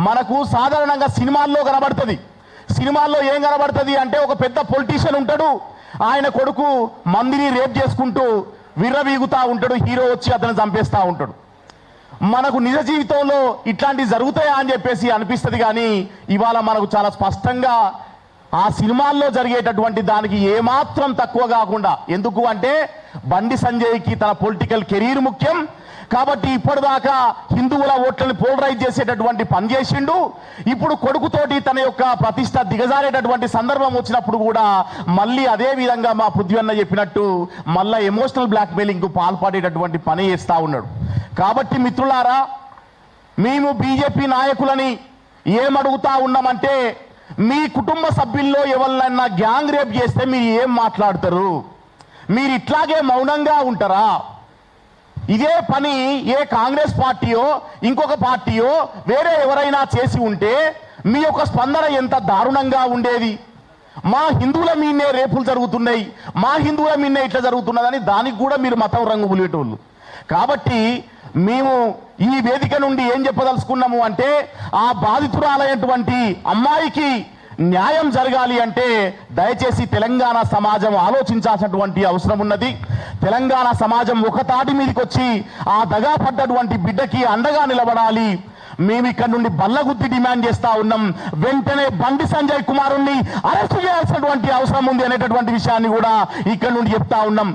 మనకు సాధారణంగా సినిమాల్లో కనబడుతుంది. సినిమాల్లో ఏం కనబడుతుంది అంటే ఒక పెద్ద పొలిటీషియన్ ఉంటాడు, ఆయన కొడుకు మందిని రేప్ చేసుకుంటూ విర్రవీగుతా ఉంటాడు, హీరో వచ్చి అతను చంపేస్తూ ఉంటాడు. మనకు నిజ జీవితంలో ఇట్లాంటివి జరుగుతాయా అని చెప్పేసి అనిపిస్తుంది. కానీ ఇవాళ మనకు చాలా స్పష్టంగా ఆ సినిమాల్లో జరిగేటటువంటి దానికి ఏమాత్రం తక్కువ కాకుండా, ఎందుకు అంటే బండి సంజయ్కి తన పొలిటికల్ కెరీర్ ముఖ్యం కాబట్టి ఇప్పటిదాకా హిందువుల ఓట్లను పోలరైజ్ చేసేటటువంటి పని చేసిండు. ఇప్పుడు కొడుకుతోటి తన యొక్క ప్రతిష్ట దిగజారేటటువంటి సందర్భం వచ్చినప్పుడు కూడా మళ్ళీ అదే విధంగా మా పృథ్వీ అన్న చెప్పినట్టు మళ్ళీ ఎమోషనల్ బ్లాక్మెయిలింగ్ కు పాల్పడేటటువంటి పని చేస్తూ ఉన్నాడు. కాబట్టి మిత్రులారా, మేము బీజేపీ నాయకులని ఏమడుగుతా ఉన్నామంటే, మీ కుటుంబ సభ్యుల్లో ఎవరినైనా గ్యాంగ్ రేప్ చేస్తే మీరు ఏం మాట్లాడతారు? మీరు ఇట్లాగే మౌనంగా ఉంటారా? ఇదే పని ఏ కాంగ్రెస్ పార్టీయో ఇంకొక పార్టీయో వేరే ఎవరైనా చేసి ఉంటే మీ యొక్క స్పందన ఎంత దారుణంగా ఉండేది. మా హిందువుల మీదనే రేపులు జరుగుతున్నాయి, మా హిందువుల మీదనే ఇట్లా జరుగుతున్నదని దానికి కూడా మీరు మతం రంగు పులిటోళ్ళు. కాబట్టి మేము ఈ వేదిక నుండి ఏం చెప్పదలుచుకున్నాము అంటే, ఆ బాధితురాలైనటువంటి అమ్మాయికి న్యాయం జరగాలి అంటే దయచేసి తెలంగాణ సమాజం ఆలోచించాల్సినటువంటి అవసరం ఉన్నది. తెలంగాణ సమాజం ఒక తాటి మీదకి వచ్చి ఆ దగా పడ్డటువంటి బిడ్డకి అండగా నిలబడాలి. మేము ఇక్కడ నుండి బల్లగుద్ది డిమాండ్ చేస్తా ఉన్నాం, వెంటనే బండి సంజయ్ కుమారుణ్ణి అరెస్ట్ చేయాల్సినటువంటి అవసరం ఉంది అనేటటువంటి విషయాన్ని కూడా ఇక్కడ నుండి చెప్తా ఉన్నాం.